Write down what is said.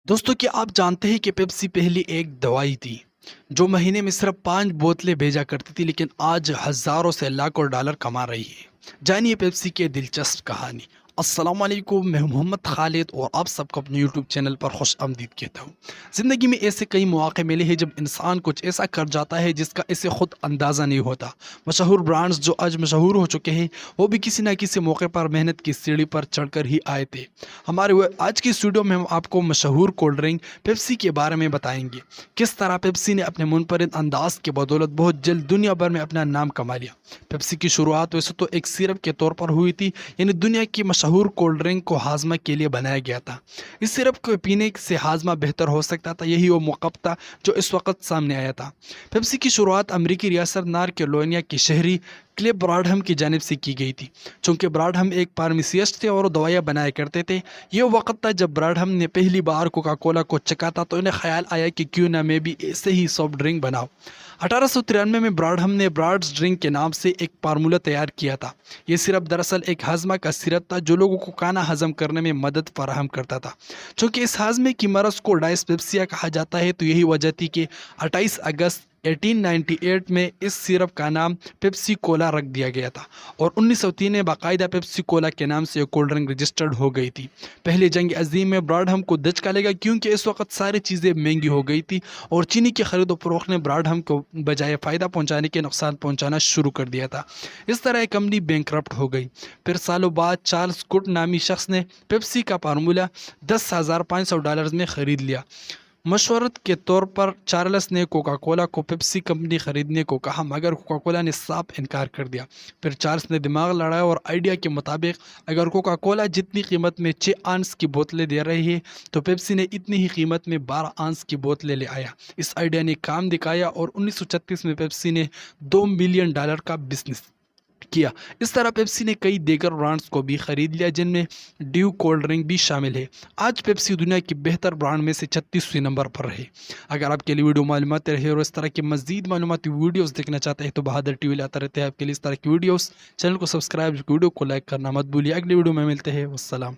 दोस्तों क्या आप जानते हैं कि पेप्सी पहले एक दवाई थी जो महीने में सिर्फ 5 बोतलें भेजा करती थी, लेकिन आज हजारों से लाखों डॉलर कमा रही है। जानिए पेप्सी की दिलचस्प कहानी। अस्सलाम वालेकुम, मैं हूं मोहम्मद खालिद और आप सबको अपने यूट्यूब चैनल पर खुश आमदीद कहता हूं। ज़िंदगी में ऐसे कई मौके मिले हैं जब इंसान कुछ ऐसा कर जाता है जिसका इसे खुद अंदाज़ा नहीं होता। मशहूर ब्रांड्स जो आज मशहूर हो चुके हैं वो भी किसी न किसी मौके पर मेहनत की सीढ़ी पर चढ़कर ही आए थे। आज की इस वीडियो में हम आपको मशहूर कोल्ड ड्रिंक पेप्सी के बारे में बताएंगे। किस तरह पेप्सी ने अपने मुनफरिद अंदाज के बदौलत बहुत जल्द दुनिया भर में अपना नाम कमा लिया। पेप्सी की शुरुआत वैसे तो एक सिरप के तौर पर हुई थी, यानी दुनिया की मशहूर कोल्ड ड्रिंक को हाजमा के लिए बनाया गया था। इस सिरप को पीने से हाजमा बेहतर हो सकता था, यही वो मौक़िफ़ था जो इस वक्त सामने आया था। पेप्सी की शुरुआत अमेरिकी रियासत नॉर्थ कैरोलिना के शहरी क्लिफ ब्राडहम की जानिब से की गई थी। चूँकि ब्राडहम एक फार्मासिस्ट थे और वो दवाइयाँ बनाया करते थे, ये वक्त था जब ब्राडहम ने पहली बार कोका कोला को चखा था, तो उन्हें ख्याल आया कि क्यों ना मैं भी ऐसे ही सॉफ्ट ड्रिंक बनाऊँ। 1893 में ब्राडहम ने ब्राड्स ड्रिंक के नाम से एक फार्मूला तैयार किया था। ये सिरप दरअसल एक हाजमा का सिरप था जो लोगों को खाना हजम करने में मदद फराहम करता था। चूँकि इस हाजमे की मरज़ को डायस्पेप्सिया कहा जाता है, तो यही वजह थी कि 28 अगस्त 1898 में इस सिरप का नाम पेप्सी कोला रख दिया गया था और 1903 में बाकायदा पेप्सी कोला के नाम से कोल्ड ड्रिंक रजिस्टर्ड हो गई थी। पहले जंग अजीम में ब्राडहम को दचका लगा क्योंकि इस वक्त सारी चीज़ें महंगी हो गई थी और चीनी की खरीद और फरोख्त ने ब्राडहम को बजाय फ़ायदा पहुंचाने के नुकसान पहुंचाना शुरू कर दिया था। इस तरह एक कंपनी बैंकरप्ट हो गई। फिर सालों बाद चार्ल्स कुट नामी शख्स ने पेप्सी का फार्मूला $10,500 में ख़रीद लिया। मशवरत के तौर पर चार्ल्स ने कोका कोला को पेप्सी कंपनी ख़रीदने को कहा, मगर कोका कोला ने साफ इनकार कर दिया। फिर चार्ल्स ने दिमाग लड़ाया और आइडिया के मुताबिक अगर कोका कोला जितनी कीमत में 6 आंस की बोतलें दे रही है तो पेप्सी ने इतनी ही कीमत में 12 आंस की बोतलें ले आया। इस आइडिया ने काम दिखाया और 1936 में पेप्सी ने $2 मिलियन का बिजनेस किया। इस तरह पेप्सी ने कई दीगर ब्रांड्स को भी खरीद लिया, जिनमें ड्यू कोल्ड ड्रिंक भी शामिल है। आज पेप्सी दुनिया की बेहतर ब्रांड में से 36वें नंबर पर है। अगर आपके लिए वीडियो मालूमाती रहे और इस तरह की मजीद मालूमाती वीडियोस देखना चाहते हैं तो बहादुर टीवी लाता रहते हैं आपके लिए इस तरह की वीडियोस। चैनल को सब्सक्राइब, वीडियो को लाइक करना मत भूलिए। अगली वीडियो में मिलते हैं। वस्सलाम।